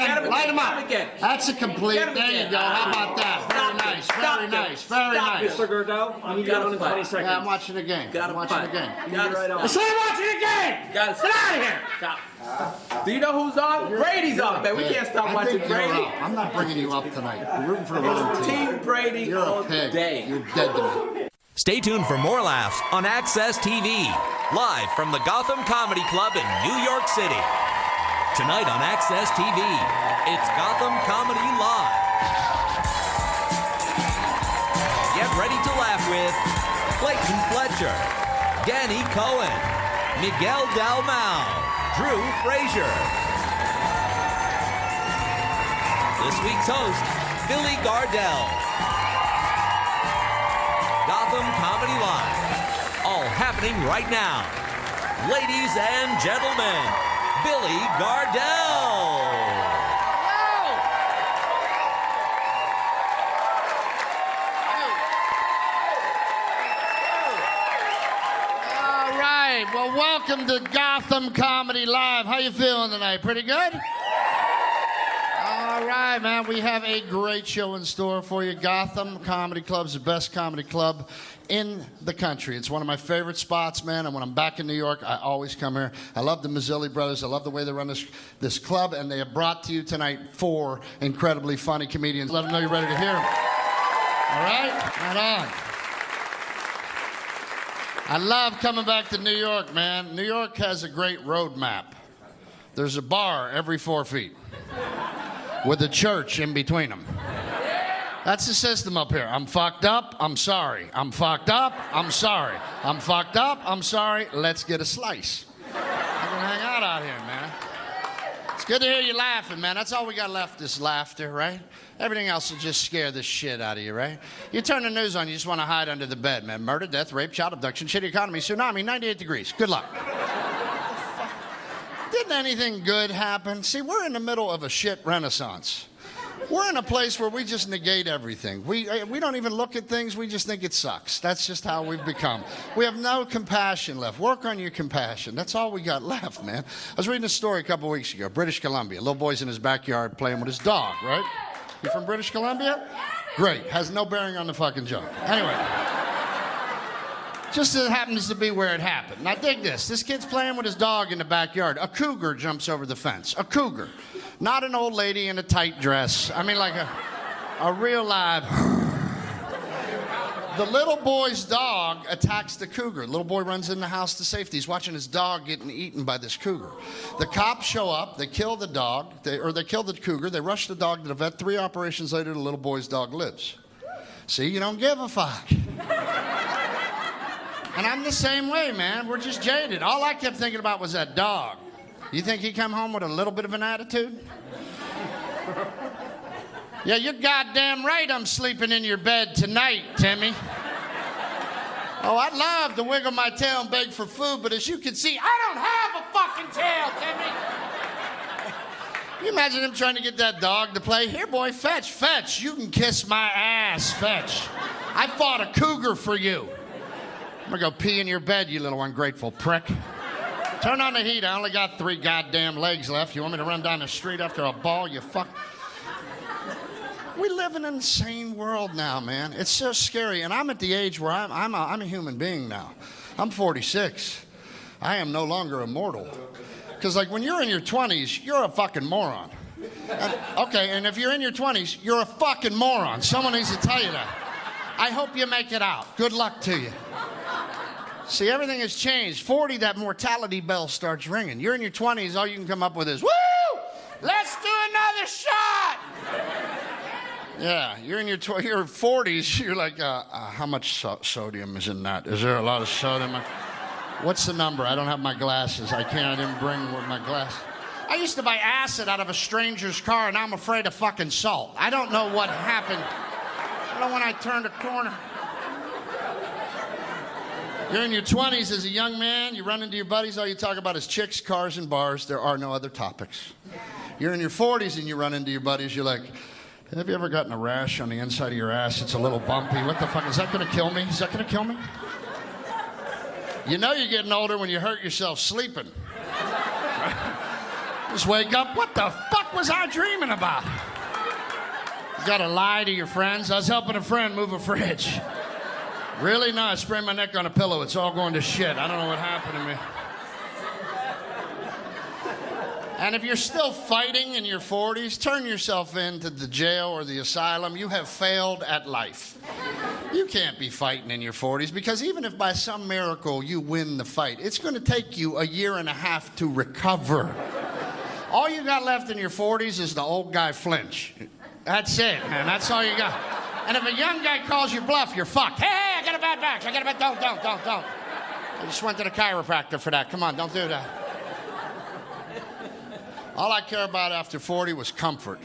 Light him up. That's a complete. There you go. How about that? Very nice. Very nice. Very nice. Mr. Gardell, you got it in 20 seconds. Yeah, I'm watching the game. I'm watching the game. I said I'm watching the game. Get out of here. Stop. Do you know who's on? Brady's on, man. We can't stop watching Brady. I'm not bringing you up tonight. You're rooting for the wrong team. Team Brady You're all a pig. day. You're dead to me. Stay tuned for more laughs on Access TV, live from the Gotham Comedy Club in New York City. Tonight on Access TV, it's Gotham Comedy Live. Get ready to laugh with Clayton Fletcher, Danny Cohen, Miguel Dalmau, Drew Fraser. This week's host, Billy Gardell. Gotham Comedy Live, all happening right now. Ladies and gentlemen, Billy Gardell. All right, well, welcome to Gotham Comedy Live. How you feeling tonight? Pretty good? All right, man, we have a great show in store for you. Gotham Comedy Club's the best comedy club in the country. It's one of my favorite spots, man, and when I'm back in New York, I always come here. I love the Mazzilli brothers. I love the way they run this club, and they have brought to you tonight 4 incredibly funny comedians. Let them know you're ready to hear them. All right? Right on. I love coming back to New York, man. New York has a great road map. There's a bar every 4 feet with a church in between them. That's the system up here. I'm fucked up, I'm sorry. I'm fucked up, I'm sorry. I'm fucked up, I'm sorry. Let's get a slice. I can hang out here, man. It's good to hear you laughing, man. That's all we got left is laughter, right? Everything else will just scare the shit out of you, right? You turn the news on, you just want to hide under the bed, man. Murder, death, rape, child abduction, shitty economy, tsunami, 98 degrees. Good luck. Didn't anything good happen? See, we're in the middle of a shit renaissance. We're in a place where we just negate everything. We don't even look at things. We just think it sucks. That's just how we've become. We have no compassion left. Work on your compassion. That's all we got left, man. I was reading a story a couple weeks ago. British Columbia. Little boy's in his backyard playing with his dog, right? You from British Columbia? Great. Has no bearing on the fucking joke. Anyway. Just as it happens to be where it happened. Now dig this. This kid's playing with his dog in the backyard. A cougar jumps over the fence. A cougar. Not an old lady in a tight dress. I mean like a real live. The little boy's dog attacks the cougar. The little boy runs in the house to safety. He's watching his dog getting eaten by this cougar. The cops show up. They kill the dog. They kill the cougar. They rush the dog to the vet. 3 operations later, the little boy's dog lives. See, you don't give a fuck. And I'm the same way, man. We're just jaded. All I kept thinking about was that dog. You think he come home with a little bit of an attitude? Yeah, you're goddamn right I'm sleeping in your bed tonight, Timmy. Oh, I'd love to wiggle my tail and beg for food, but as you can see, I don't have a fucking tail, Timmy. Can you imagine him trying to get that dog to play? Here, boy, fetch, fetch. You can kiss my ass, fetch. I fought a cougar for you. I'm gonna go pee in your bed, you little ungrateful prick. Turn on the heat. I only got 3 goddamn legs left. You want me to run down the street after a ball, you fuck? We live in an insane world now, man. It's so scary. And I'm at the age where I'm a human being now. I'm 46. I am no longer immortal. Because, like, when you're in your 20s, you're a fucking moron. And if you're in your 20s, you're a fucking moron. Someone needs to tell you that. I hope you make it out. Good luck to you. See, everything has changed. 40, that mortality bell starts ringing. You're in your 20s, all you can come up with is, woo! Let's do another shot! Yeah, you're in your 40s, you're like, how much sodium is in that? Is there a lot of sodium? What's the number? I don't have my glasses. I didn't bring with my glasses. I used to buy acid out of a stranger's car, and now I'm afraid of fucking salt. I don't know what happened. I don't know when I turned a corner. You're in your 20s as a young man, you run into your buddies, all you talk about is chicks, cars, and bars. There are no other topics. You're in your 40s and you run into your buddies, you're like, have you ever gotten a rash on the inside of your ass? It's a little bumpy. What the fuck, is that gonna kill me? Is that gonna kill me? You know you're getting older when you hurt yourself sleeping. Just wake up, what the fuck fuck was I dreaming about? You gotta lie to your friends. I was helping a friend move a fridge. Really? No, I sprained my neck on a pillow. It's all going to shit. I don't know what happened to me. And if you're still fighting in your 40s, turn yourself into the jail or the asylum. You have failed at life. You can't be fighting in your 40s because even if by some miracle you win the fight, it's going to take you a year and a half to recover. All you got left in your 40s is the old guy flinch. That's it, man. That's all you got. And if a young guy calls your bluff, you're fucked. Hey, I got a bad back. I got a bad... Don't. I just went to the chiropractor for that. Come on, don't do that. All I care about after 40 was comfort,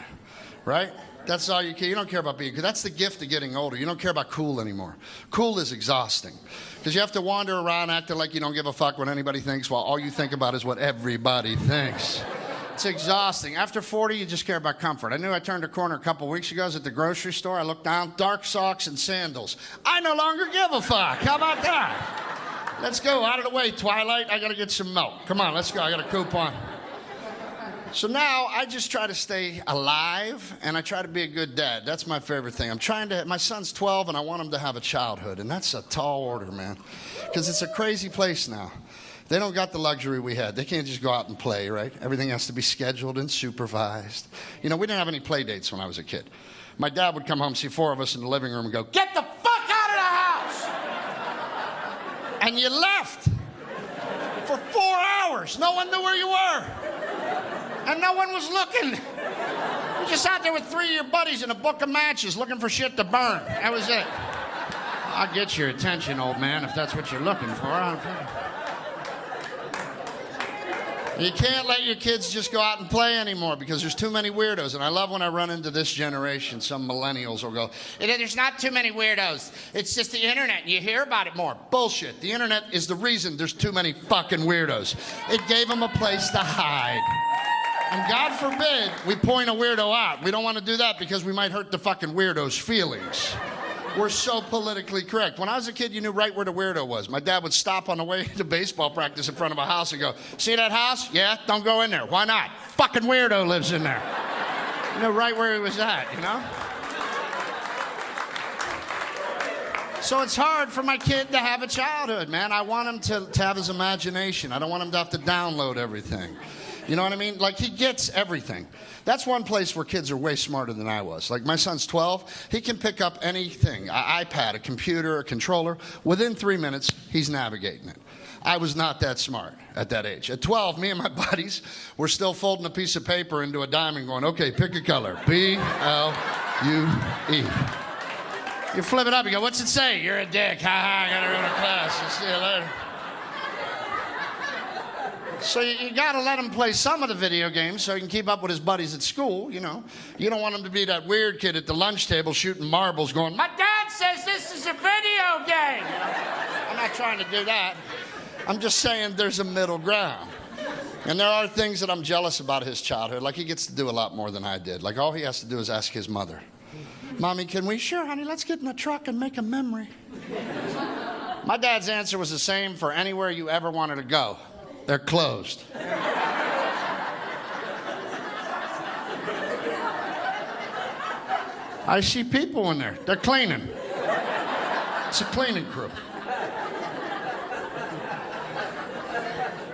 right? That's all you care. You don't care about being, because that's the gift of getting older. You don't care about cool anymore. Cool is exhausting because you have to wander around acting like you don't give a fuck what anybody thinks while all you think about is what everybody thinks. It's exhausting. After 40, you just care about comfort. I knew I turned a corner a couple weeks ago. I was at the grocery store. I looked down, dark socks and sandals. I no longer give a fuck. How about that? Let's go. Out of the way, Twilight. I got to get some milk. Come on, let's go. I got a coupon. So now I just try to stay alive and I try to be a good dad. That's my favorite thing. My son's 12 and I want him to have a childhood. And that's a tall order, man. Because it's a crazy place now. They don't got the luxury we had. They can't just go out and play, right? Everything has to be scheduled and supervised. You know, we didn't have any play dates when I was a kid. My dad would come home, see 4 of us in the living room and go, "Get the fuck out of the house!" And you left for 4 hours. No one knew where you were. And no one was looking. You just out there with 3 of your buddies in a book of matches looking for shit to burn. That was it. I'll get your attention, old man, if that's what you're looking for. You can't let your kids just go out and play anymore because there's too many weirdos. And I love when I run into this generation. Some millennials will go, "There's not too many weirdos. It's just the internet. And you hear about it more." Bullshit. The internet is the reason there's too many fucking weirdos. It gave them a place to hide. And God forbid we point a weirdo out. We don't want to do that because we might hurt the fucking weirdo's feelings. We're so politically correct. When I was a kid, you knew right where the weirdo was. My dad would stop on the way to baseball practice in front of a house and go, "See that house? Yeah, don't go in there. Why not? Fucking weirdo lives in there." You know right where he was at, you know? So it's hard for my kid to have a childhood, man. I want him to have his imagination. I don't want him to have to download everything. You know what I mean? Like, he gets everything. That's one place where kids are way smarter than I was. Like, my son's 12. He can pick up anything, an iPad, a computer, a controller. Within 3 minutes, he's navigating it. I was not that smart at that age. At 12, me and my buddies were still folding a piece of paper into a diamond going, "Okay, pick a color. B-L-U-E. You flip it up, you go, "What's it say?" "You're a dick. Ha ha, I gotta go to class. I'll see you later." So you got to let him play some of the video games so he can keep up with his buddies at school, you know. You don't want him to be that weird kid at the lunch table shooting marbles going, "My dad says this is a video game." You know? I'm not trying to do that. I'm just saying there's a middle ground. And there are things that I'm jealous about his childhood. Like, he gets to do a lot more than I did. Like, all he has to do is ask his mother, "Mommy, can we?" "Sure, honey, let's get in the truck and make a memory." My dad's answer was the same for anywhere you ever wanted to go. "They're closed." I see people in there. They're cleaning. It's a cleaning crew.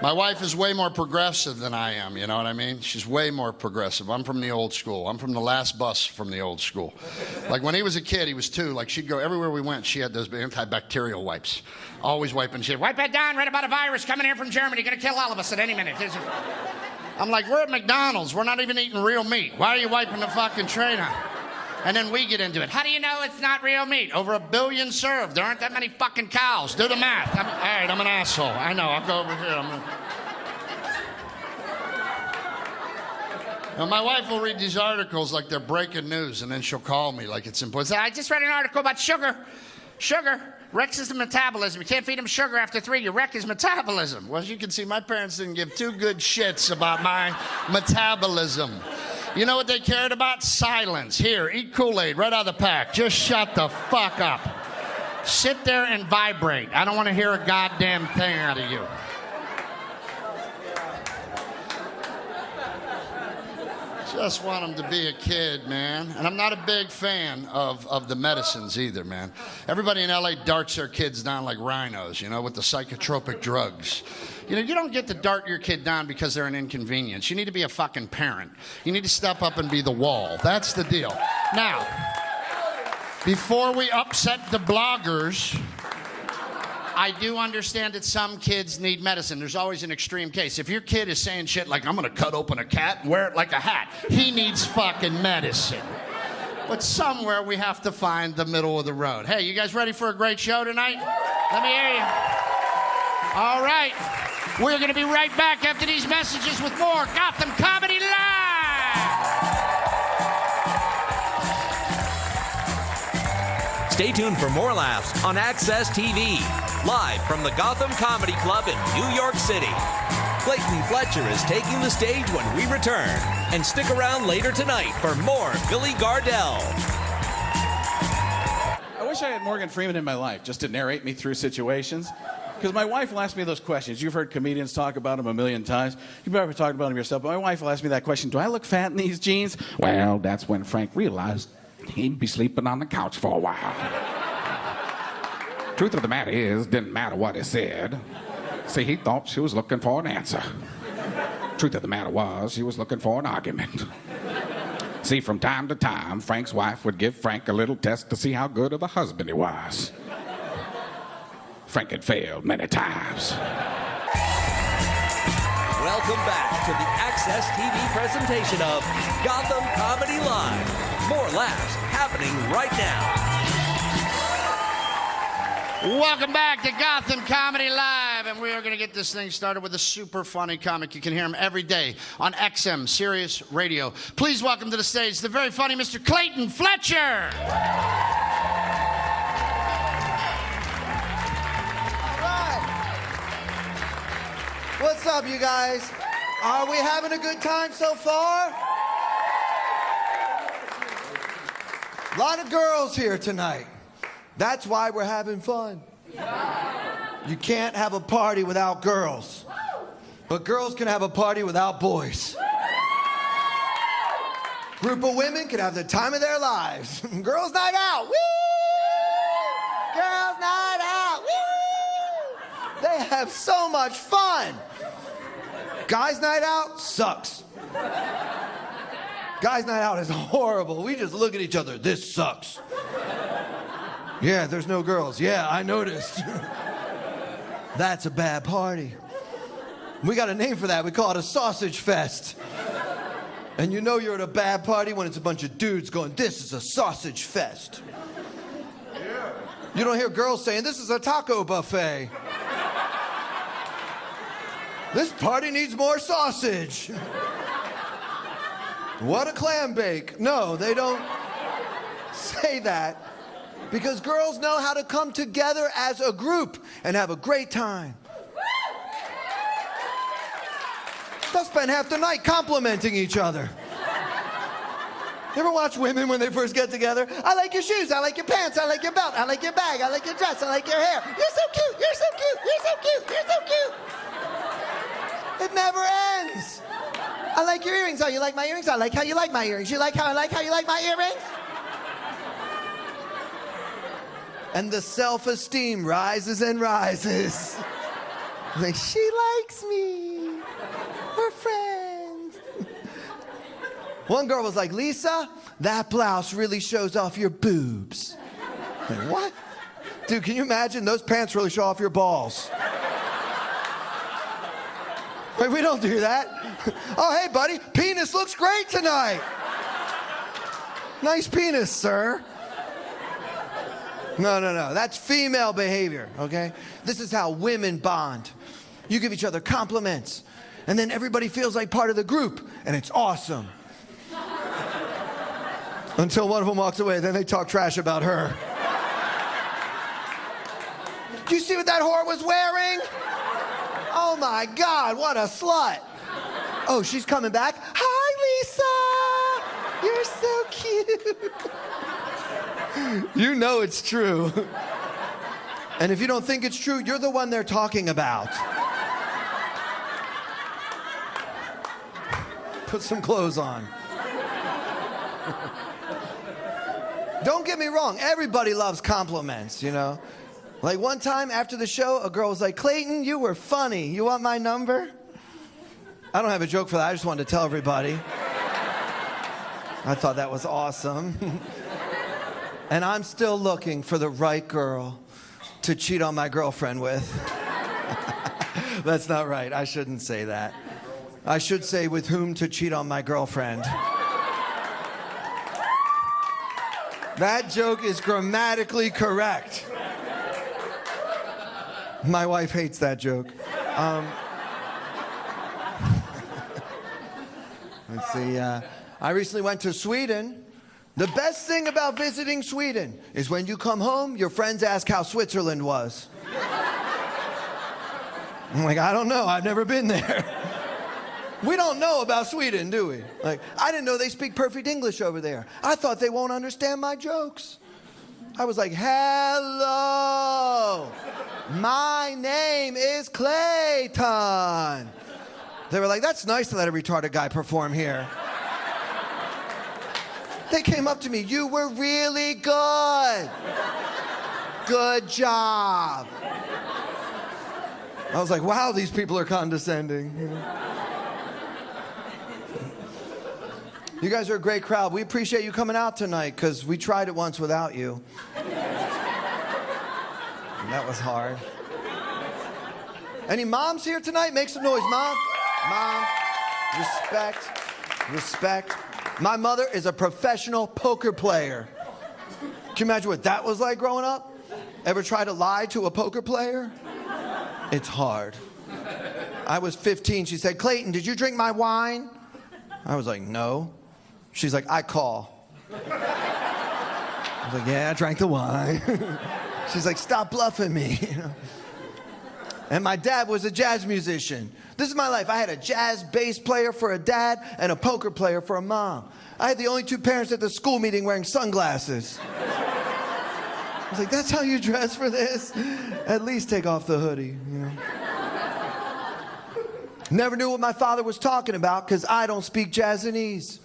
My wife is way more progressive than I am, you know what I mean? She's way more progressive. I'm from the old school. I'm from the last bus from the old school. Like, when he was a kid, he was 2. Like, she'd go everywhere we went, she had those antibacterial wipes. Always wiping shit. "Wipe that down, read about a virus coming here from Germany, gonna kill all of us at any minute." I'm like, "We're at McDonald's. We're not even eating real meat. Why are you wiping the fucking tray down?" And then we get into it. "How do you know it's not real meat? Over 1 billion served. There aren't that many fucking cows. Do the math." All right, I'm an asshole. I know. I'll go over here. Now, my wife will read these articles like they're breaking news, and then she'll call me like it's important. "I just read an article about sugar. Sugar wrecks his metabolism. You can't feed him sugar after 3. You wreck his metabolism." Well, as you can see, my parents didn't give 2 good shits about my metabolism. You know what they cared about? Silence. "Here, eat Kool-Aid right out of the pack. Just shut the fuck up. Sit there and vibrate. I don't want to hear a goddamn thing out of you." Just want him to be a kid, man. And I'm not a big fan of the medicines either, man. Everybody in LA darts their kids down like rhinos, you know, with the psychotropic drugs. You know, you don't get to dart your kid down because they're an inconvenience. You need to be a fucking parent. You need to step up and be the wall. That's the deal. Now, before we upset the bloggers, I do understand that some kids need medicine. There's always an extreme case. If your kid is saying shit like, I'm gonna cut open a cat and wear it like a hat, he needs fucking medicine. But somewhere we have to find the middle of the road. Hey, you guys ready for a great show tonight? Let me hear you. All right. We're gonna be right back after these messages with more Gotham Comedy Live. Stay tuned for more laughs on Access TV, live from the Gotham Comedy Club in New York City. Clayton Fletcher is taking the stage when we return. And stick around later tonight for more Billy Gardell. I wish I had Morgan Freeman in my life just to narrate me through situations. Because my wife will ask me those questions. You've heard comedians talk about them a million times. You've probably talked about them yourself, but my wife will ask me that question, do I look fat in these jeans? Well, that's when Frank realized he'd be sleeping on the couch for a while. Truth of the matter is, didn't matter what he said. See, he thought she was looking for an answer. Truth of the matter was, she was looking for an argument. See, from time to time, Frank's wife would give Frank a little test to see how good of a husband he was. Frank had failed many times. Welcome back to the Access TV presentation of Gotham Comedy Live. More laughs happening right now. Welcome back to Gotham Comedy Live, and we are going to get this thing started with a super funny comic. You can hear him every day on XM Sirius Radio. Please welcome to the stage the very funny Mr. Clayton Fletcher. What's up, you guys? Are we having a good time so far? A lot of girls here tonight. That's why we're having fun. You can't have a party without girls. But girls can have a party without boys. Group of women can have the time of their lives. Girls' night out. Woo! Girls' night out. Woo! They have so much fun. Guys' night out sucks. Guys' night out is horrible. We just look at each other. This sucks. Yeah, there's no girls. Yeah, I noticed. That's a bad party. We got a name for that. We call it a sausage fest. And you know you're at a bad party when it's a bunch of dudes going, this is a sausage fest. Yeah. You don't hear girls saying, this is a taco buffet. This party needs more sausage. What a clam bake. No, they don't say that. Because girls know how to come together as a group and have a great time. They'll spend half the night complimenting each other. You ever watch women when they first get together? I like your shoes, I like your pants, I like your belt, I like your bag, I like your dress, I like your hair. You're so cute, you're so cute, you're so cute, you're so cute. It never ends. I like your earrings. Oh, you like my earrings? I like how you like my earrings. You like how I like how you like my earrings? And the self-esteem rises and rises. Like, she likes me. We're friends. One girl was like, Lisa, that blouse really shows off your boobs. Like, what? Dude, can you imagine? Those pants really show off your balls. Wait, we don't do that. Oh, hey, buddy, penis looks great tonight. Nice penis, sir. No. That's female behavior, okay? This is how women bond. You give each other compliments, and then everybody feels like part of the group, and it's awesome. Until one of them walks away, then they talk trash about her. Do you see what that whore was wearing? Oh my God, what a slut. Oh, she's coming back. Hi, Lisa. You're so cute. You know it's true. And if you don't think it's true, you're the one they're talking about. Put some clothes on. Don't get me wrong, everybody loves compliments, you know? Like one time after the show, a girl was like, Clayton, you were funny. You want my number? I don't have a joke for that. I just wanted to tell everybody. I thought that was awesome. And I'm still looking for the right girl to cheat on my girlfriend with. That's not right. I shouldn't say that. I should say with whom to cheat on my girlfriend. That joke is grammatically correct. My wife hates that joke. Let's see. I recently went to Sweden. The best thing about visiting Sweden is when you come home, your friends ask how Switzerland was. I'm like, I don't know. I've never been there. We don't know about Sweden, do we? Like, I didn't know they speak perfect English over there. I thought they won't understand my jokes. I was like, hello, my name is Clayton. They were like, that's nice to let a retarded guy perform here. They came up to me, you were really good. Good job. I was like, wow, these people are condescending. You know? You guys are a great crowd. We appreciate you coming out tonight because we tried it once without you. And that was hard. Any moms here tonight? Make some noise, Mom. Mom, respect, respect. My mother is a professional poker player. Can you imagine what that was like growing up? Ever try to lie to a poker player? It's hard. I was 15. She said, Clayton, did you drink my wine? I was like, no. She's like, I call. I was like, yeah, I drank the wine. She's like, stop bluffing me. You know? And my dad was a jazz musician. This is my life. I had a jazz bass player for a dad and a poker player for a mom. I had the only two parents at the school meeting wearing sunglasses. I was like, that's how you dress for this? At least take off the hoodie, you know? Never knew what my father was talking about because I don't speak Jazzanese.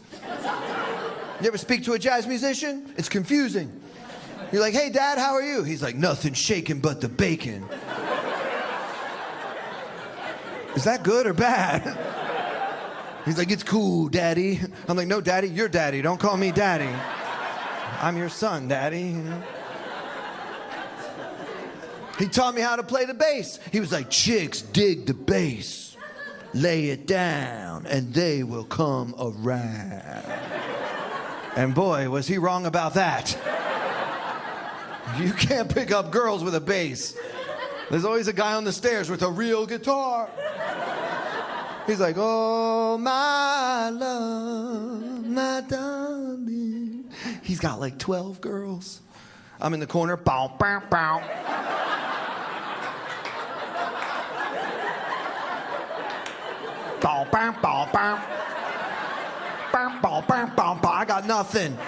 You ever speak to a jazz musician? It's confusing. You're like, hey, Dad, how are you? He's like, nothing shaking but the bacon. Is that good or bad? He's like, it's cool, Daddy. I'm like, no, Daddy, you're Daddy. Don't call me Daddy. I'm your son, Daddy. You know? He taught me how to play the bass. He was like, chicks dig the bass. Lay it down and they will come around. And boy, was he wrong about that. You can't pick up girls with a bass. There's always a guy on the stairs with a real guitar. He's like, oh, my love, my darling. He's got like 12 girls. I'm in the corner, bow, bow, bow. Bow, bow, bow, bow. Bow, bow, bow, bow, bow. I got nothing.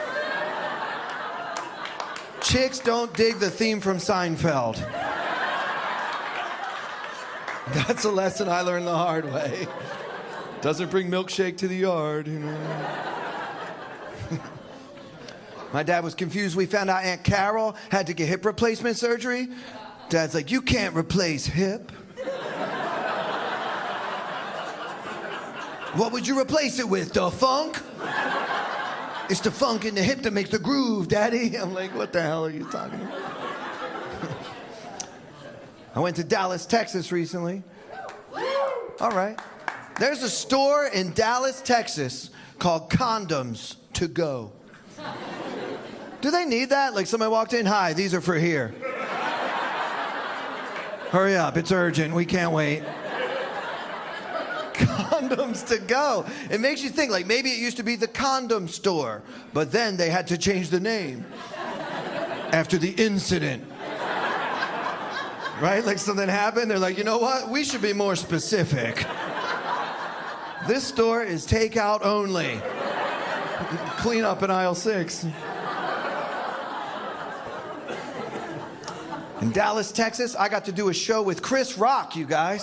Chicks don't dig the theme from Seinfeld. That's a lesson I learned the hard way. Doesn't bring milkshake to the yard, you know. My dad was confused. We found out Aunt Carol had to get hip replacement surgery. Dad's like, you can't replace hip. What would you replace it with, the funk? It's the funk in the hip that makes the groove, Daddy. I'm like, what the hell are you talking about? I went to Dallas, Texas recently. All right. There's a store in Dallas, Texas called Condoms to Go. Do they need that? Like somebody walked in, hi, these are for here. Hurry up, it's urgent, we can't wait. Condoms to Go. It makes you think, like maybe it used to be the condom store, but then they had to change the name after the incident. Right? Like something happened, they're like, you know what? We should be more specific. This store is takeout only. Clean up in aisle 6. In Dallas, Texas, I got to do a show with Chris Rock, you guys.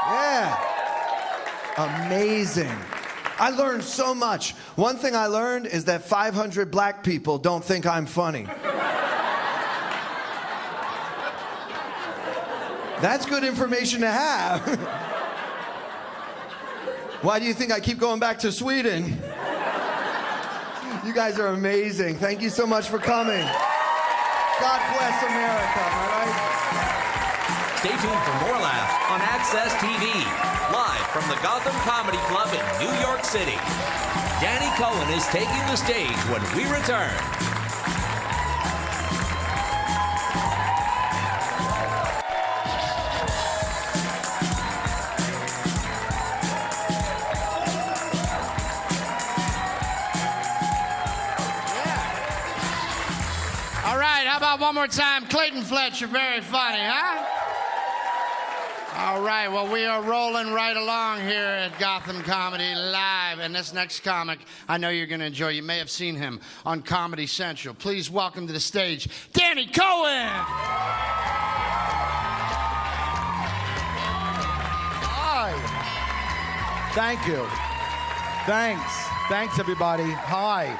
Yeah. Amazing. I learned so much. One thing I learned is that 500 black people don't think I'm funny. That's good information to have. Why do you think I keep going back to Sweden? You guys are amazing. Thank you so much for coming. God bless America, all right? Stay tuned for more laughs on Access TV, live from the Gotham Comedy Club in New York City. Danny Cohen is taking the stage when we return. All right, how about one more time? Clayton, Fletcher, very funny, huh? All right, well, we are rolling right along here at Gotham Comedy Live. And this next comic, I know you're going to enjoy. You may have seen him on Comedy Central. Please welcome to the stage, Danny Cohen. Hi. Thank you. Thanks, everybody. Hi.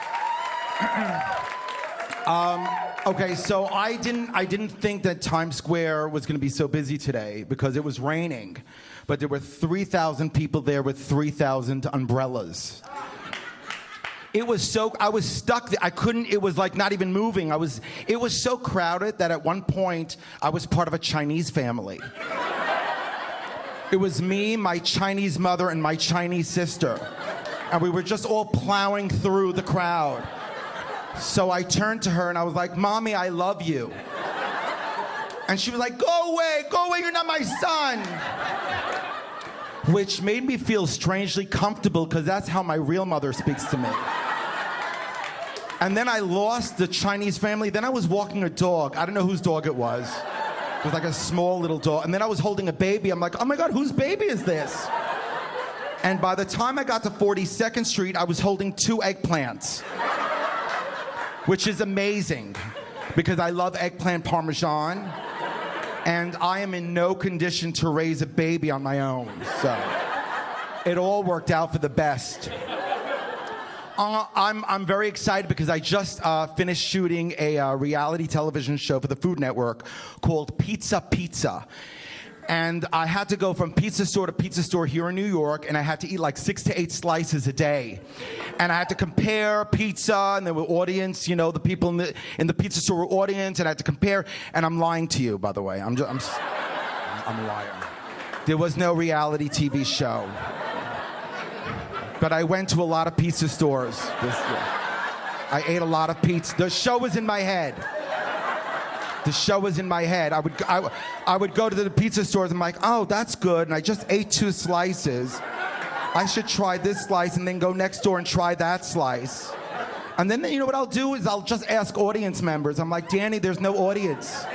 Okay, so I didn't think that Times Square was going to be so busy today because it was raining, but there were 3,000 people there with 3,000 umbrellas. I was stuck there. I couldn't, it was like not even moving. It was so crowded that at one point I was part of a Chinese family. It was me, my Chinese mother, and my Chinese sister. And we were just all plowing through the crowd. So I turned to her and I was like, Mommy, I love you. And she was like, go away, you're not my son. Which made me feel strangely comfortable because that's how my real mother speaks to me. And then I lost the Chinese family. Then I was walking a dog. I don't know whose dog it was. It was like a small little dog. And then I was holding a baby. I'm like, oh my God, whose baby is this? And by the time I got to 42nd Street, I was holding 2 eggplants. Which is amazing, because I love eggplant parmesan, and I am in no condition to raise a baby on my own, so it all worked out for the best. I'm very excited because I just finished shooting a reality television show for the Food Network called Pizza. And I had to go from pizza store to pizza store here in New York, and I had to eat like 6 to 8 slices a day. And I had to compare pizza, and there were audience, you know, the people in the pizza store were audience, and I had to compare. And I'm lying to you, by the way. I'm a liar. There was no reality TV show. But I went to a lot of pizza stores this year. I ate a lot of pizza. The show was in my head. The show was in my head. I would go to the pizza stores and I'm like, oh, that's good. And I just ate 2 slices. I should try this slice and then go next door and try that slice. And then, you know what I'll do is I'll just ask audience members. I'm like, Danny, there's no audience.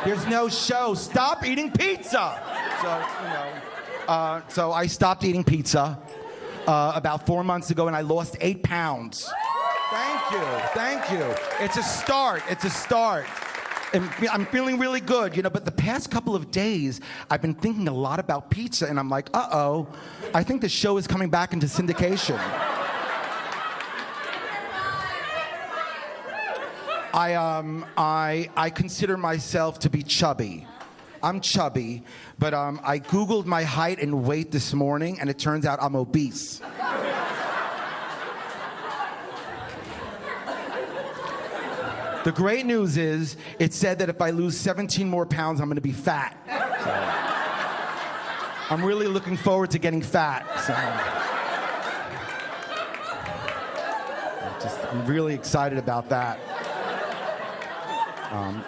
There's no show. Stop eating pizza. So, you know, so I stopped eating pizza about 4 months ago and I lost 8 pounds. Thank you. It's a start. And I'm feeling really good, you know, but the past couple of days, I've been thinking a lot about pizza, and I'm like, uh-oh, I think the show is coming back into syndication. I consider myself to be chubby. I'm chubby, but I Googled my height and weight this morning, and it turns out I'm obese. The great news is, it said that if I lose 17 more pounds, I'm gonna be fat. So, I'm really looking forward to getting fat. So, I'm really excited about that.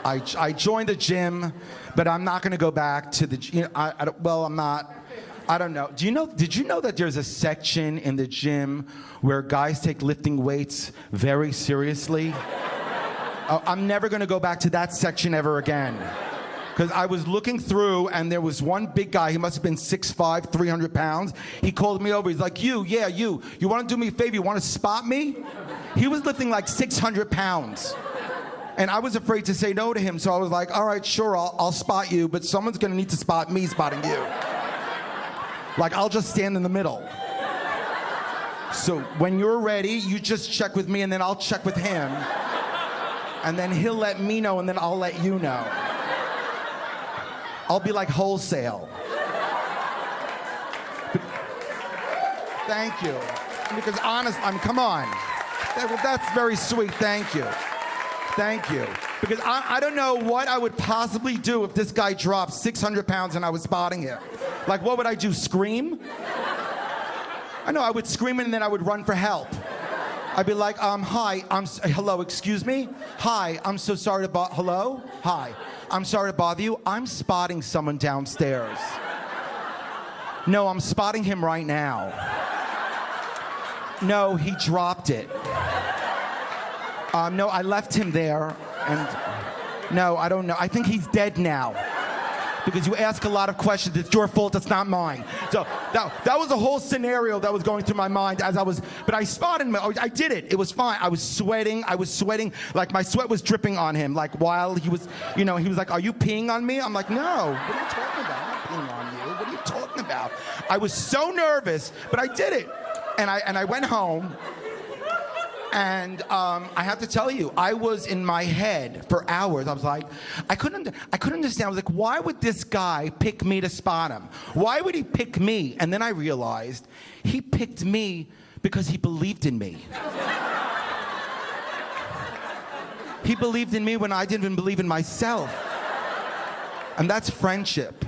I joined the gym, but I'm not gonna go back to the, you know, I'm not. I don't know. Did you know that there's a section in the gym where guys take lifting weights very seriously? I'm never going to go back to that section ever again. Because I was looking through, and there was one big guy. He must have been 6'5", 300 pounds. He called me over. He's like, you want to do me a favor? You want to spot me? He was lifting like 600 pounds. And I was afraid to say no to him, so I was like, all right, sure, I'll spot you, but someone's going to need to spot me spotting you. Like, I'll just stand in the middle. So when you're ready, you just check with me and then I'll check with him. And then he'll let me know and then I'll let you know. I'll be like wholesale. Thank you. Because honest, come on. That's very sweet, thank you. Thank you. Because I don't know what I would possibly do if this guy dropped 600 pounds and I was spotting him. Like, what would I do, scream? I know, I would scream and then I would run for help. I'd be like, hi, hello, excuse me? Hi, I'm so sorry to hello? Hi, I'm sorry to bother you. I'm spotting someone downstairs. No, I'm spotting him right now. No, he dropped it. No, I left him there, and no, I don't know. I think he's dead now. Because you ask a lot of questions. It's your fault, it's not mine. So that was a whole scenario that was going through my mind as I was, but I spotted him. I did it. It was fine. I was sweating. Like my sweat was dripping on him. Like while he was, he was like, are you peeing on me? I'm like, no. What are you talking about? I'm not peeing on you. What are you talking about? I was so nervous, but I did it. And I went home. And I have to tell you, I was in my head for hours. I was like, I couldn't understand. I was like, why would this guy pick me to spot him? Why would he pick me? And then I realized he picked me because he believed in me. He believed in me when I didn't even believe in myself. And that's friendship.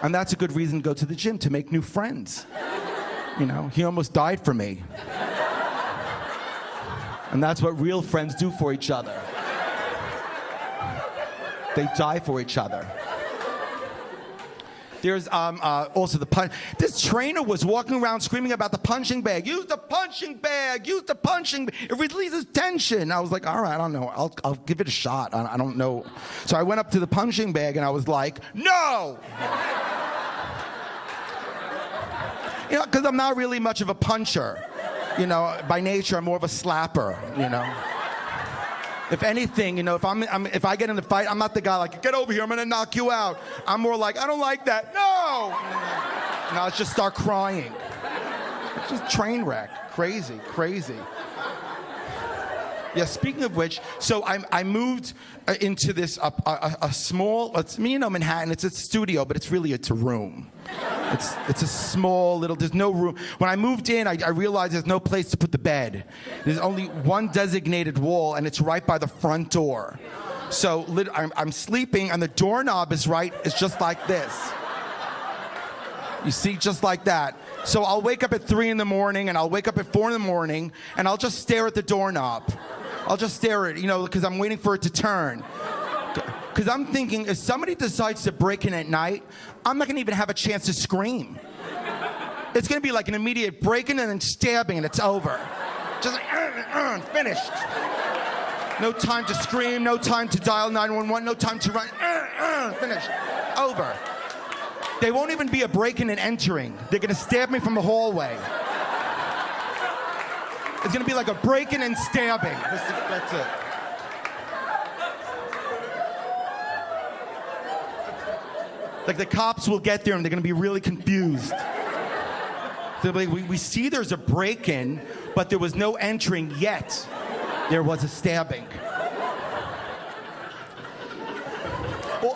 And that's a good reason to go to the gym, to make new friends. He almost died for me. And that's what real friends do for each other. They die for each other. There's also the punch. This trainer was walking around screaming about the punching bag. Use the punching bag. Use the punching bag. It releases tension. I was like, all right, I don't know. I'll give it a shot. I don't know. So I went up to the punching bag and I was like, no. Because I'm not really much of a puncher. By nature, I'm more of a slapper, If anything, if I get in a fight, I'm not the guy like, get over here, I'm gonna knock you out. I'm more like, I don't like that, no! And I'll just start crying. It's just train wreck, crazy. Yeah, speaking of which, so I moved into this, a small, it's Manhattan, it's a studio, but it's a room. It's a small little, there's no room. When I moved in, I realized there's no place to put the bed. There's only one designated wall, and it's right by the front door. So I'm sleeping, and the doorknob is just like this. You see, just like that. So I'll wake up at 3 in the morning, and I'll wake up at 4 in the morning, and I'll just stare at the doorknob. I'll just stare at it, because I'm waiting for it to turn. Because I'm thinking, if somebody decides to break in at night, I'm not going to even have a chance to scream. It's going to be like an immediate break-in and then stabbing, and it's over. Just finished. No time to scream, no time to dial 911, no time to run. Finished. Over. They won't even be a break-in and entering. They're going to stab me from the hallway. It's going to be like a break-in and stabbing. That's it. Like the cops will get there and they're going to be really confused. They'll be like, we see there's a break-in, but there was no entering yet. There was a stabbing.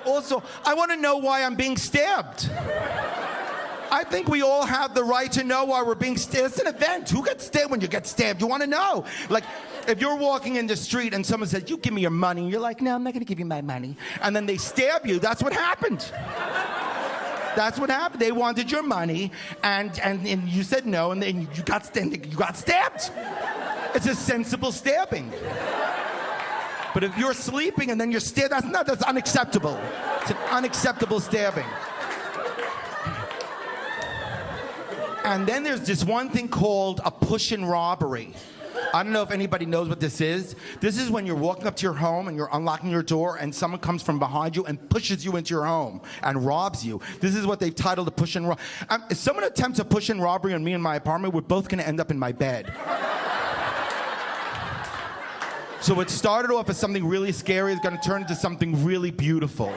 Also, I want to know why I'm being stabbed. I think we all have the right to know why we're being stabbed. It's an event. Who gets stabbed when you get stabbed? You want to know. Like, if you're walking in the street and someone says, you give me your money, and you're like, no, I'm not going to give you my money. And then they stab you, that's what happened. That's what happened. They wanted your money, and you said no, and then you got stabbed. It's a sensible stabbing. But if you're sleeping and then you're stabbed, that's unacceptable. It's an unacceptable stabbing. And then there's this one thing called a push-in robbery. I don't know if anybody knows what this is. This is when you're walking up to your home and you're unlocking your door and someone comes from behind you and pushes you into your home and robs you. This is what they've titled a push-in robbery. If someone attempts a push-in robbery on me in my apartment, we're both gonna end up in my bed. So it started off as something really scary. It's gonna turn into something really beautiful.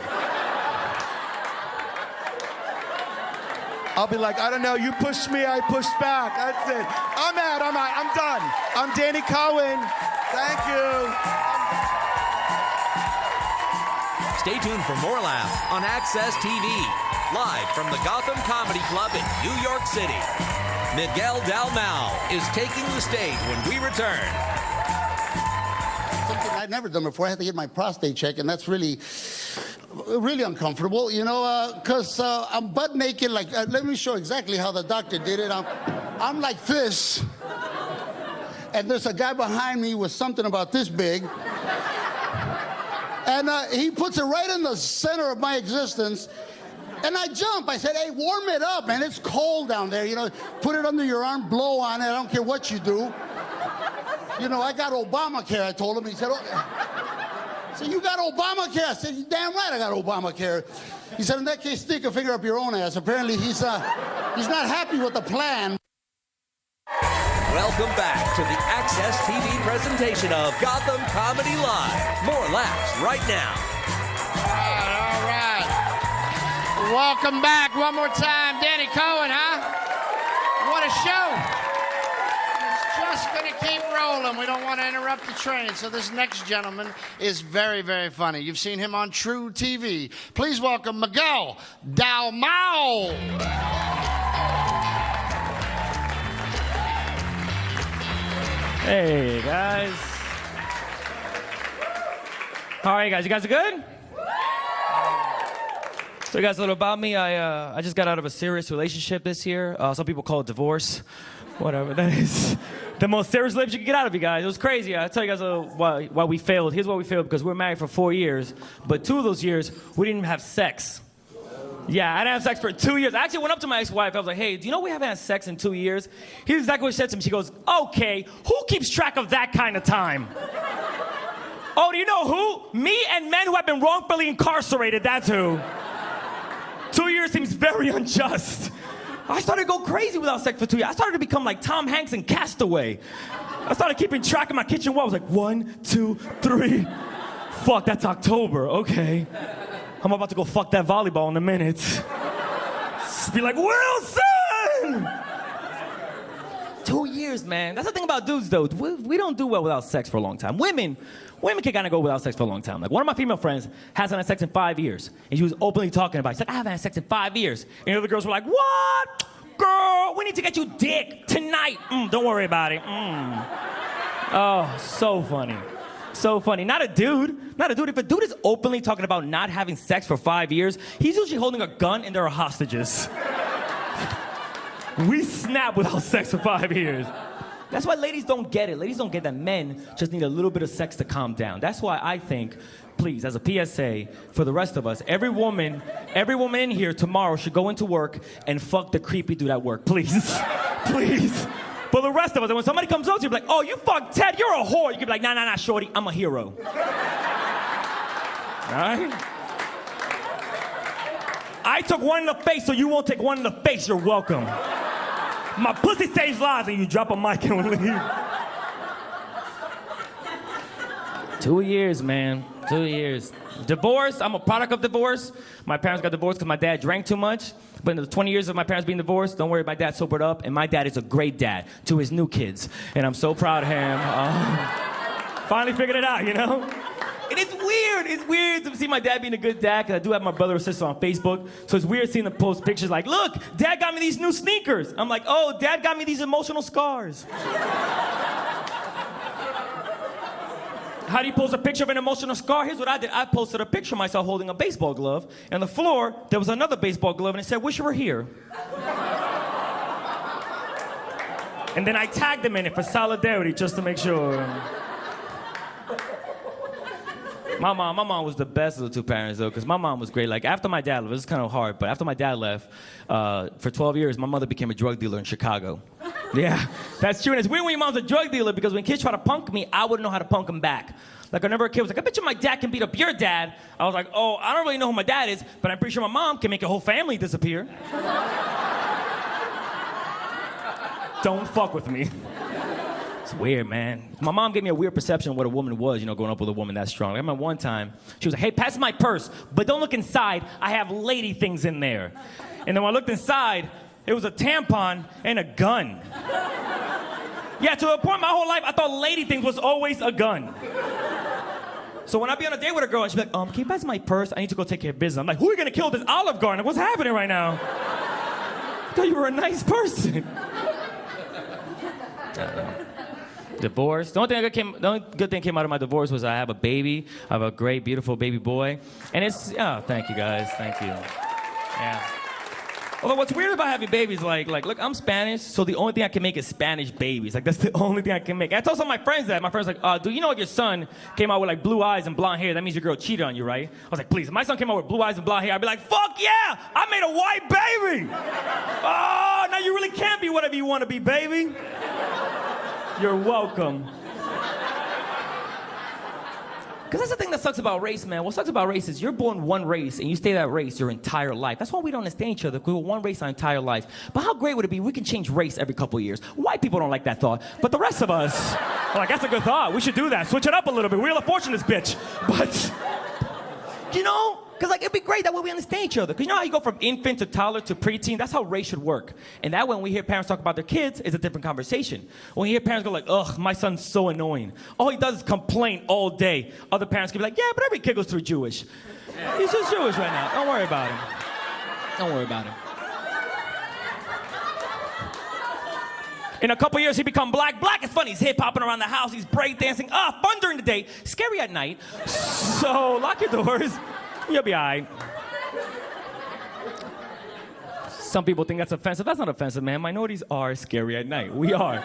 I'll be like, I don't know, you pushed me, I pushed back. That's it. I'm out, I'm done. I'm Danny Cohen. Thank you. Stay tuned for more laughs on Access TV, live from the Gotham Comedy Club in New York City. Miguel Dalmau is taking the stage when we return. Something I'd never done before. I had to get my prostate checked, and that's really uncomfortable, you know, because I'm butt naked. Like, let me show exactly how the doctor did it. I'm like this, and there's a guy behind me with something about this big, and he puts it right in the center of my existence. And I jump. I said, hey, warm it up, man. It's cold down there. You know, put it under your arm, blow on it. I don't care what you do. You know, I got Obamacare, I told him. He said, oh. So you got Obamacare? I said, damn right I got Obamacare. He said, in that case, stick a finger up your own ass. Apparently, he's not happy with the plan. Welcome back to the Access TV presentation of Gotham Comedy Live. More laughs right now. All right. Welcome back one more time. Danny Cohen, huh? What a show. It's just going to keep rolling. We don't want to interrupt the train. So this next gentleman is very, very funny. You've seen him on True TV. Please welcome Miguel Dalmau. Hey, guys. How are you guys? You guys are good? So, you guys, a little about me. I just got out of a serious relationship this year. Some people call it divorce. Whatever. That is the most serious relationship you can get out of, you guys. It was crazy. I'll tell you guys why we failed. Here's why we failed. Because we were married for 4 years. But 2 of those years, we didn't even have sex. Yeah, I didn't have sex for 2 years. I actually went up to my ex-wife. I was like, hey, do you know we haven't had sex in 2 years? Here's exactly what she said to me. She goes, okay, who keeps track of that kind of time? Oh, do you know who? Me and men who have been wrongfully incarcerated, that's who. 2 years seems very unjust. I started to go crazy without sex for 2 years. I started to become like Tom Hanks in Castaway. I started keeping track of my kitchen wall. I was like, 1, 2, 3. Fuck, that's October, okay. I'm about to go fuck that volleyball in a minute. Be like, Wilson! 2 years, man. That's the thing about dudes, though. We don't do well without sex for a long time. Women can kind of go without sex for a long time. Like, one of my female friends hasn't had sex in 5 years. And she was openly talking about it. She's like, I haven't had sex in 5 years. And the other girls were like, what? Girl, we need to get you dick tonight. Don't worry about it. Oh, so funny. So funny. Not a dude. If a dude is openly talking about not having sex for 5 years, he's usually holding a gun and there are hostages. We snap without sex for 5 years. That's why ladies don't get it. Ladies don't get that men just need a little bit of sex to calm down. That's why I think, please, as a PSA, for the rest of us, every woman in here tomorrow should go into work and fuck the creepy dude at work. Please. Please. For the rest of us, and when somebody comes up to you, be like, oh, you fucked Ted, you're a whore. You can be like, nah, shorty, I'm a hero. All right? I took one in the face, so you won't take one in the face. You're welcome. My pussy saves lives, and you drop a mic and leave. 2 years, man. 2 years. Divorce, I'm a product of divorce. My parents got divorced because my dad drank too much. But in the 20 years of my parents being divorced, don't worry, my dad sobered up, and my dad is a great dad to his new kids. And I'm so proud of him. Finally figured it out, you know? And it's weird. It's weird to see my dad being a good dad, because I do have my brother or sister on Facebook. So it's weird seeing them post pictures like, look, Dad got me these new sneakers. I'm like, oh, Dad got me these emotional scars. How do you post a picture of an emotional scar? Here's what I did. I posted a picture of myself holding a baseball glove. And on the floor, there was another baseball glove, and it said, wish you were here. And then I tagged them in it for solidarity, just to make sure. My mom was the best of the 2 parents, though, because my mom was great. Like, after my dad left, it was kind of hard, but after my dad left, for 12 years, my mother became a drug dealer in Chicago. Yeah, that's true. And it's weird when your mom's a drug dealer, because when kids try to punk me, I wouldn't know how to punk them back. Like, whenever a kid was like, I bet you my dad can beat up your dad. I was like, oh, I don't really know who my dad is, but I'm pretty sure my mom can make a whole family disappear. Don't fuck with me. It's weird, man. My mom gave me a weird perception of what a woman was, you know, growing up with a woman that strong. I remember one time, she was like, hey, pass my purse, but don't look inside. I have lady things in there. And then when I looked inside, It was a tampon and a gun. Yeah, to a point my whole life, I thought lady things was always a gun. So when I be on a date with a girl, and she'd be like, can you pass my purse? I need to go take care of business. I'm like, who are you gonna kill this Olive Garden? What's happening right now? I thought you were a nice person. Divorce. The only good thing came out of my divorce was I have a baby. I have a great, beautiful baby boy. And it's, thank you guys, thank you. Yeah. Although what's weird about having babies, like, look, I'm Spanish, so the only thing I can make is Spanish babies. Like, that's the only thing I can make. I told some of my friends that. My friends like, do you know if your son came out with, like, blue eyes and blonde hair, that means your girl cheated on you, right? I was like, please, if my son came out with blue eyes and blonde hair, I'd be like, fuck yeah! I made a white baby! Oh, now you really can't be whatever you want to be, baby. You're welcome. Because that's the thing that sucks about race, man. What sucks about race is you're born one race and you stay that race your entire life. That's why we don't understand each other, because we're one race our entire life. But how great would it be if we can change race every couple of years? White people don't like that thought, but the rest of us are like, that's a good thought. We should do that. Switch it up a little bit. Wheel of Fortune this bitch. But, you know, because like it'd be great that way we understand each other. Because you know how you go from infant to toddler to preteen? That's how race should work. And that when we hear parents talk about their kids is a different conversation. When we hear parents go like, ugh, my son's so annoying. All he does is complain all day. Other parents can be like, yeah, but every kid goes through Jewish. He's just Jewish right now. Don't worry about him. Don't worry about him. In a couple years, he become black. Black is funny. He's hip-hopping around the house. He's breakdancing. Fun during the day. Scary at night. So lock your doors. You'll be all right. Some people think that's offensive. That's not offensive, man. Minorities are scary at night. We are.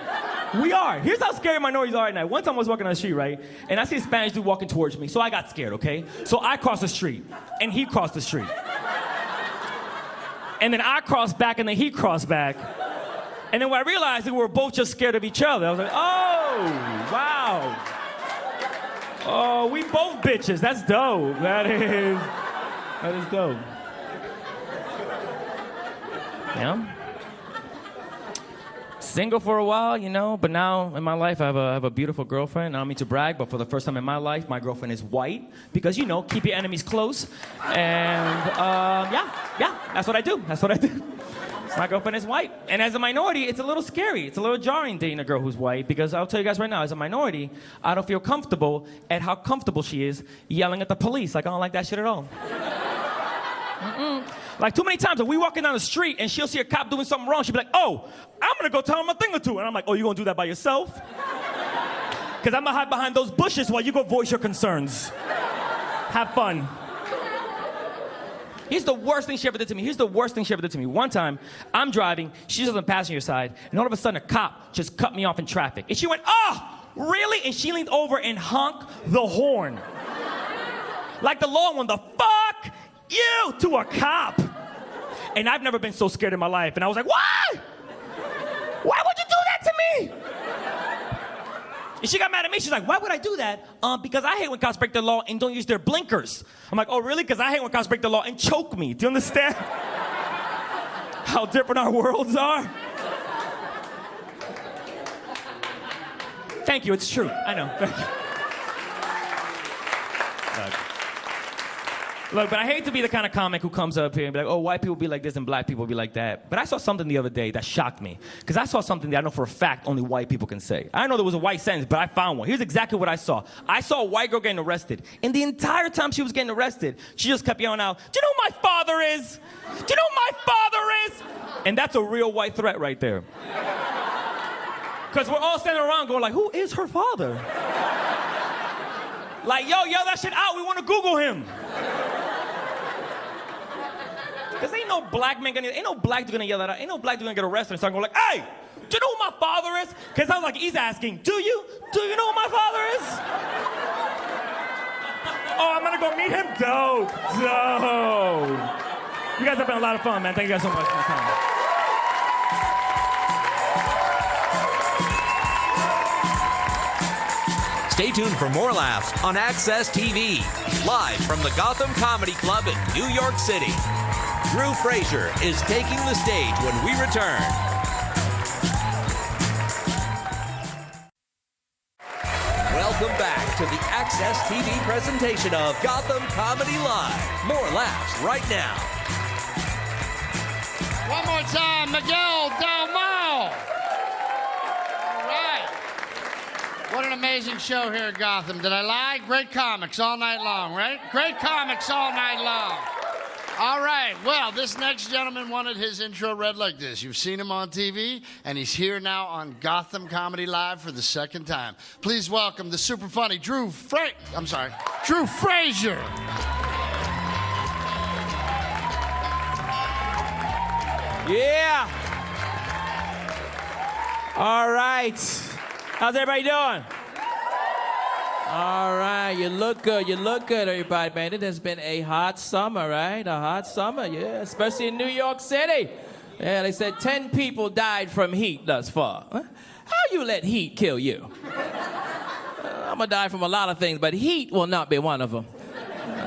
We are. Here's how scary minorities are at night. One time I was walking on the street, right? And I see a Spanish dude walking towards me. So I got scared, okay? So I crossed the street. And he crossed the street. And then I crossed back, and then he crossed back. And then when I realized that we were both just scared of each other, I was like, oh, wow. Oh, we both bitches. That's dope. That is dope. Yeah. Single for a while, you know, but now in my life I have a beautiful girlfriend. I don't mean to brag, but for the first time in my life, my girlfriend is white because, you know, keep your enemies close. And yeah, that's what I do. That's what I do. My girlfriend is white. And as a minority, it's a little scary. It's a little jarring dating a girl who's white because I'll tell you guys right now, as a minority, I don't feel comfortable at how comfortable she is yelling at the police. Like, I don't like that shit at all. Like, too many times, if we walking down the street and she'll see a cop doing something wrong, she'll be like, oh, I'm gonna go tell him a thing or two. And I'm like, oh, you gonna do that by yourself? Because I'm gonna hide behind those bushes while you go voice your concerns. Have fun. Here's the worst thing she ever did to me. One time, I'm driving, she's on the passenger side, and all of a sudden a cop just cut me off in traffic. And she went, oh, really? And she leaned over and honked the horn. Like the long one, the fuck you to a cop. And I've never been so scared in my life. And I was like, why? Why would you do that to me? And she got mad at me. She's like, why would I do that? Because I hate when cops break the law and don't use their blinkers. I'm like, oh, really? Because I hate when cops break the law and choke me. Do you understand how different our worlds are? Thank you. It's true. I know. Thank you. Look, but I hate to be the kind of comic who comes up here and be like, oh, white people be like this and black people be like that. But I saw something the other day that shocked me. Because I saw something that I know for a fact only white people can say. I know there was a white sentence, but I found one. Here's exactly what I saw. I saw a white girl getting arrested. And the entire time she was getting arrested, she just kept yelling out, do you know who my father is? Do you know who my father is? And that's a real white threat right there. Because we're all standing around going like, who is her father? Like, yo, yell that shit out. We want to Google him. Because ain't no black dude gonna yell that out. Ain't no black dude gonna get arrested and start going like, hey, do you know who my father is? Because I was like, he's asking, do you know who my father is? Oh, I'm gonna go meet him? Dope. You guys have been a lot of fun, man. Thank you guys so much for coming. Stay tuned for more laughs on Access TV, live from the Gotham Comedy Club in New York City. Fraser is taking the stage when we return. Welcome back to the Access TV presentation of Gotham Comedy Live. More laughs right now. One more time, Miguel Dalmau. All right. What an amazing show here at Gotham. Did I lie? Great comics all night long, right? Great comics all night long. All right, well, this next gentleman wanted his intro read like this. You've seen him on TV, and he's here now on Gotham Comedy Live for the second time. Please welcome the super funny Drew Fraser. Yeah. All right. How's everybody doing? All right, you look good, everybody, man. It has been a hot summer, right? A hot summer, yeah, especially in New York City. Yeah, they said 10 people died from heat thus far. Huh? How you let heat kill you? I'm gonna die from a lot of things, but heat will not be one of them.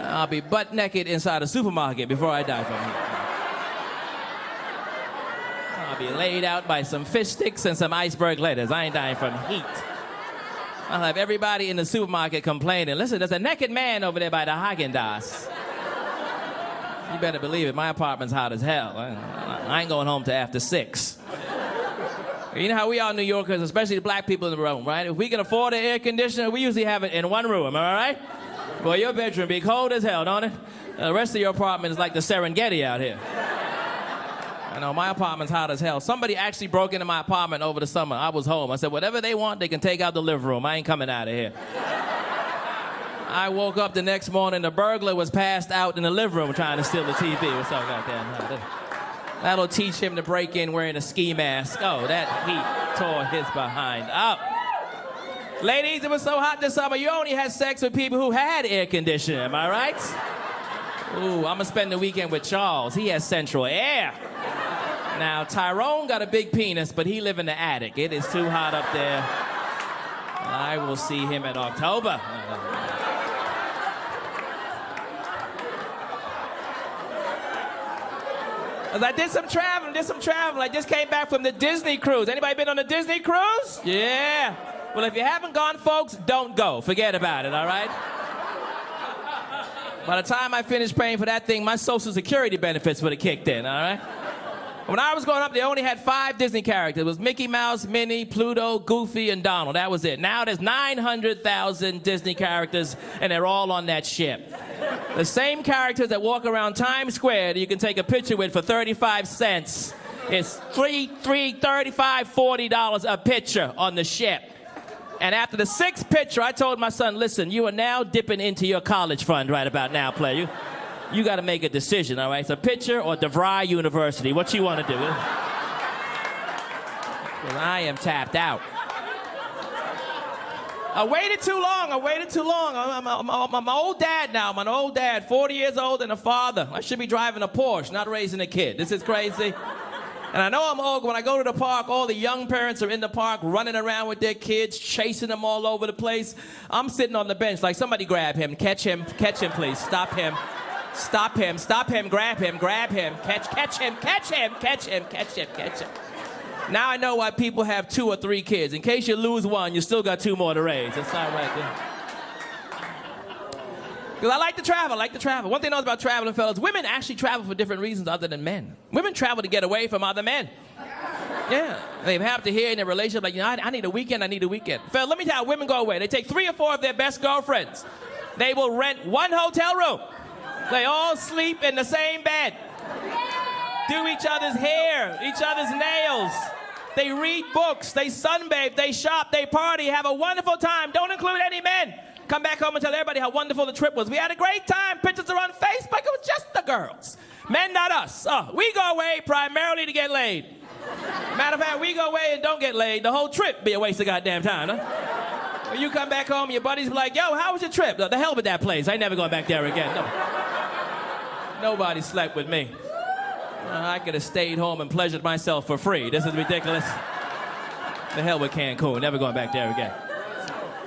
I'll be butt naked inside a supermarket before I die from heat. I'll be laid out by some fish sticks and some iceberg lettuce. I ain't dying from heat. I'll have everybody in the supermarket complaining. Listen, there's a naked man over there by the Haagen-Dazs. You better believe it, my apartment's hot as hell. I ain't going home till after 6. You know how we are New Yorkers, especially the black people in the room, right? If we can afford an air conditioner, we usually have it in one room, am I right? Well, your bedroom be cold as hell, don't it? The rest of your apartment is like the Serengeti out here. I know, my apartment's hot as hell. Somebody actually broke into my apartment over the summer. I was home. I said, whatever they want, they can take out the living room. I ain't coming out of here. I woke up the next morning, the burglar was passed out in the living room trying to steal the TV. What's up, goddamn? That'll teach him to break in wearing a ski mask. Oh, that heat tore his behind up. Ladies, it was so hot this summer, you only had sex with people who had air conditioning, am I right? Ooh, I'm gonna spend the weekend with Charles. He has central air. Now, Tyrone got a big penis, but he live in the attic. It is too hot up there. I will see him in October. I did some traveling. I just came back from the Disney cruise. Anybody been on a Disney cruise? Yeah. Well, if you haven't gone, folks, don't go. Forget about it, all right? By the time I finished paying for that thing, my Social Security benefits would have kicked in, all right? When I was growing up, they only had 5 Disney characters. It was Mickey Mouse, Minnie, Pluto, Goofy, and Donald. That was it. Now there's 900,000 Disney characters, and they're all on that ship. The same characters that walk around Times Square that you can take a picture with for 35 cents. It's $35, $40 a picture on the ship. And after the 6th picture, I told my son, listen, you are now dipping into your college fund right about now, player. You got to make a decision, all right? It's a picture or DeVry University. What you want to do? Because I am tapped out. I waited too long. I'm an old dad now. I'm an old dad, 40 years old and a father. I should be driving a Porsche, not raising a kid. This is crazy. And I know I'm old. When I go to the park, all the young parents are in the park running around with their kids, chasing them all over the place. I'm sitting on the bench like, somebody grab him, catch him, please. Stop him, grab him, catch him. Now I know why people have 2 or 3 kids. In case you lose one, you still got 2 more to raise. That's all right there. Because I like to travel. One thing I know about traveling, fellas, women actually travel for different reasons other than men. Women travel to get away from other men. Yeah. They have to hear in their relationship, like, you know, I need a weekend. Fellas, let me tell you how women go away. They take 3 or 4 of their best girlfriends. They will rent 1 hotel room. They all sleep in the same bed. Do each other's hair, each other's nails. They read books, they sunbathe, they shop, they party, have a wonderful time. Don't include any men. Come back home and tell everybody how wonderful the trip was. We had a great time. Pictures are on Facebook. It was just the girls. Men, not us. We go away primarily to get laid. Matter of fact, we go away and don't get laid. The whole trip be a waste of goddamn time, huh? When you come back home, your buddies be like, yo, how was your trip? The hell with that place. I ain't never going back there again. No. Nobody slept with me. I could have stayed home and pleasured myself for free. This is ridiculous. The hell with Cancun. Never going back there again.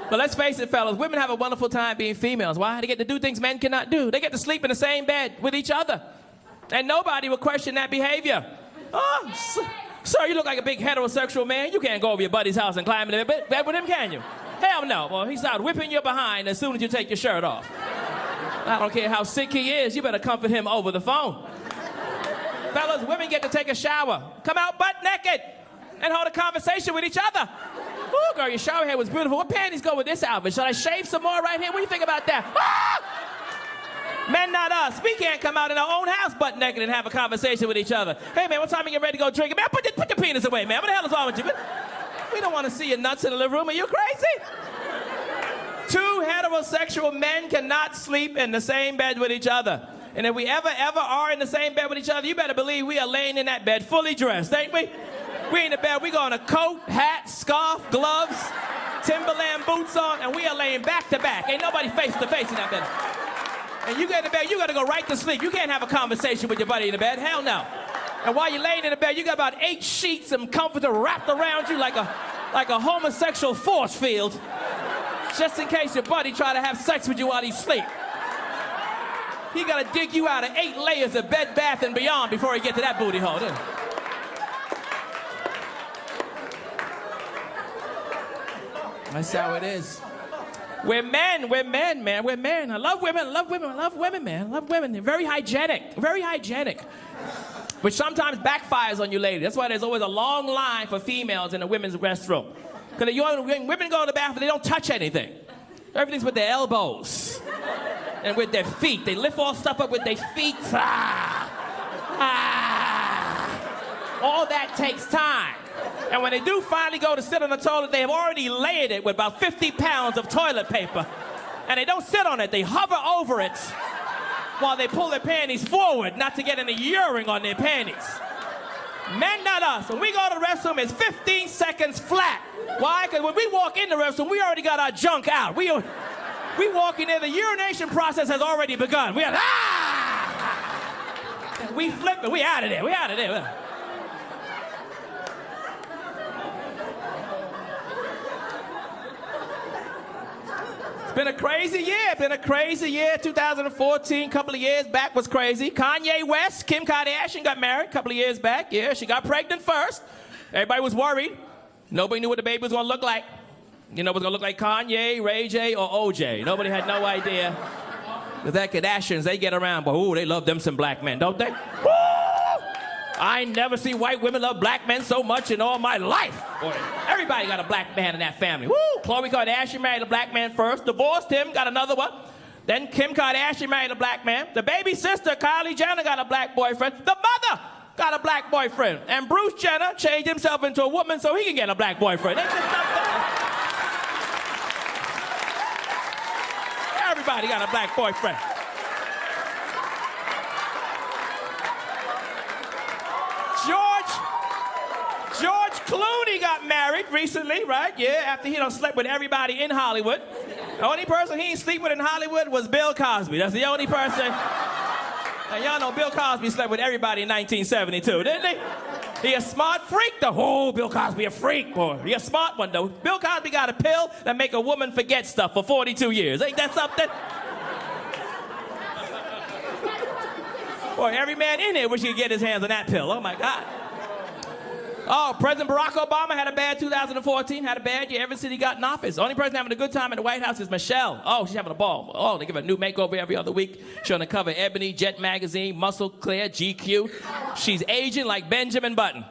But let's face it, fellas, women have a wonderful time being females. Why? They get to do things men cannot do. They get to sleep in the same bed with each other. And nobody will question that behavior. Oh, sir, you look like a big heterosexual man. You can't go over your buddy's house and climb in bed with him, can you? Hell no. Well, he's out whipping your behind as soon as you take your shirt off. I don't care how sick he is. You better comfort him over the phone. Fellas, women get to take a shower, come out butt naked, and hold a conversation with each other. Ooh, girl, your shower head was beautiful. What panties go with this outfit? Should I shave some more right here? What do you think about that? Ah! Men, not us. We can't come out in our own house butt naked and have a conversation with each other. Hey, man, what time are you ready to go drinking? Man, put your penis away, man. What the hell is wrong with you? We don't want to see your nuts in the living room. Are you crazy? Two heterosexual men cannot sleep in the same bed with each other. And if we ever are in the same bed with each other, you better believe we are laying in that bed fully dressed, ain't we? We in the bed, we got a coat, hat, scarf, gloves, Timberland boots on, and we are laying back to back. Ain't nobody face to face in that bed. And you get in the bed, you gotta go right to sleep. You can't have a conversation with your buddy in the bed, hell no. And while you're laying in the bed, you got about 8 sheets and comforter wrapped around you like a homosexual force field, just in case your buddy try to have sex with you while he's asleep. He gotta dig you out of 8 layers of Bed Bath & Beyond before he get to that booty hole. That's how it is. We're men, man. We're men. I love women, man. I love women. They're very hygienic. Which sometimes backfires on you ladies. That's why there's always a long line for females in the women's restroom. Because when women go to the bathroom, they don't touch anything. Everything's with their elbows and with their feet. They lift all stuff up with their feet. All that takes time. And when they do finally go to sit on the toilet, they have already layered it with about 50 pounds of toilet paper. And they don't sit on it, they hover over it while they pull their panties forward, not to get any urine on their panties. Men, not us. When we go to the restroom, it's 15 seconds flat. Why? Because when we walk in the restroom, we already got our junk out. We walk in there, the urination process has already begun. We flip it, we out of there. Been a crazy year. 2014, couple of years back was crazy. Kanye West, Kim Kardashian got married a couple of years back. Yeah, she got pregnant first. Everybody was worried. Nobody knew what the baby was gonna look like. You know, it was gonna look like Kanye, Ray J, or OJ. Nobody had no idea. The Kardashians, they get around, but ooh, they love them some black men, don't they? Woo! I ain't never seen white women love black men so much in all my life. Boy, everybody got a black man in that family. Woo! Khloe Kardashian married a black man first, divorced him, got another one. Then Kim Kardashian married a black man. The baby sister, Kylie Jenner, got a black boyfriend. The mother got a black boyfriend. And Bruce Jenner changed himself into a woman so he can get a black boyfriend. Everybody got a black boyfriend. George Clooney got married recently, right? Yeah, after he done slept with everybody in Hollywood. The only person he ain't sleep with in Hollywood was Bill Cosby. That's the only person. Now, y'all know Bill Cosby slept with everybody in 1972, didn't he? He a smart freak, though. Oh, Bill Cosby a freak, boy. He a smart one, though. Bill Cosby got a pill that make a woman forget stuff for 42 years. Ain't that something? Boy, every man in here wish he could get his hands on that pill. Oh, my God. Oh, President Barack Obama had a bad 2014, had a bad year ever since he got in office. The only person having a good time in the White House is Michelle. Oh, she's having a ball. Oh, they give her a new makeover every other week. She's on the cover of Ebony, Jet Magazine, Muscle, Clear, GQ. She's aging like Benjamin Button.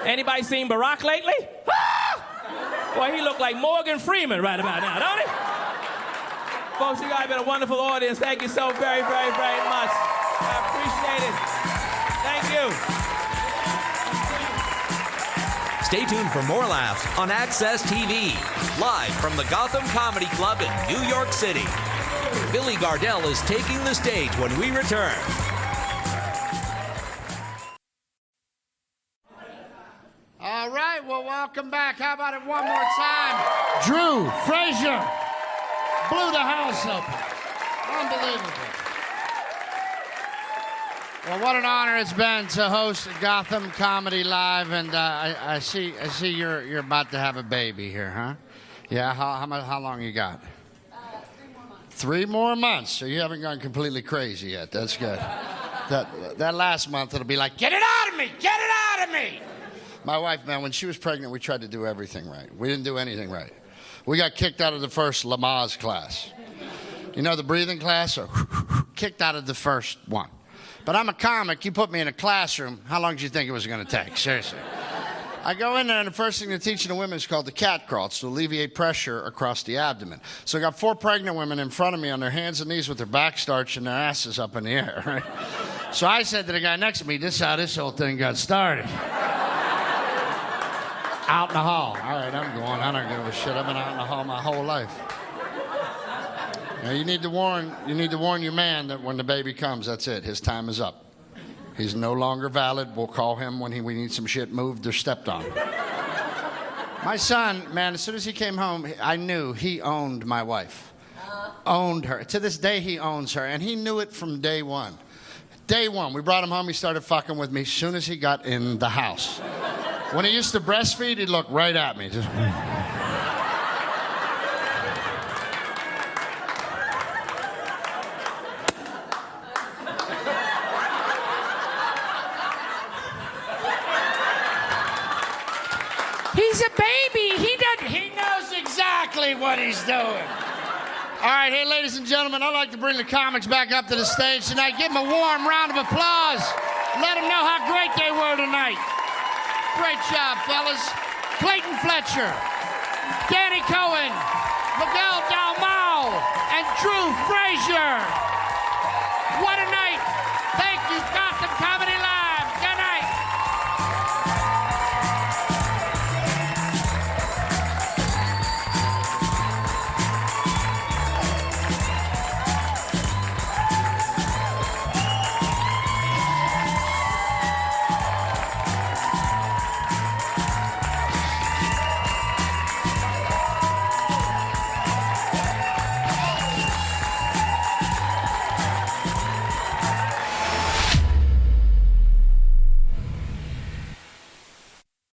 Anybody seen Barack lately? Ah! Boy, he look like Morgan Freeman right about now, don't he? Folks, you guys have been a wonderful audience. Thank you so very, very, very much. I appreciate it. Thank you. Stay tuned for more laughs on Access TV, live from the Gotham Comedy Club in New York City. Billy Gardell is taking the stage when we return. All right, well, welcome back. How about it one more time? Drew, Fraser, blew the house open. Unbelievable. Well, what an honor it's been to host Gotham Comedy Live, and I see you're about to have a baby here, huh? Yeah. How long you got? 3 more months. So you haven't gone completely crazy yet. That's good. That last month it'll be like, get it out of me, get it out of me. My wife, man, when she was pregnant, we tried to do everything right. We didn't do anything right. We got kicked out of the first Lamaze class. You know the breathing class? Or kicked out of the first one. But I'm a comic. You put me in a classroom. How long do you think it was going to take? Seriously. I go in there, and the first thing they're teaching the women is called the cat crawl. It's to alleviate pressure across the abdomen. So I got 4 pregnant women in front of me on their hands and knees with their back starched and their asses up in the air, right? So I said to the guy next to me, this is how this whole thing got started. Out in the hall. All right, I'm going. I don't give a shit. I've been out in the hall my whole life. Now, you need to warn your man that when the baby comes, that's it. His time is up. He's no longer valid. We'll call him when we need some shit moved or stepped on. My son, man, as soon as he came home, I knew he owned my wife. Owned her. To this day, he owns her. And he knew it from day one. Day one. We brought him home. He started fucking with me as soon as he got in the house. When he used to breastfeed, he'd look right at me. Just... He's a baby. He knows exactly what he's doing. All right, hey, ladies and gentlemen, I'd like to bring the comics back up to the stage tonight. Give them a warm round of applause. Let them know how great they were tonight. Great job, fellas. Clayton Fletcher, Danny Cohen, Miguel Dalmau, and Fraser. What a night. Thank you, Gotham.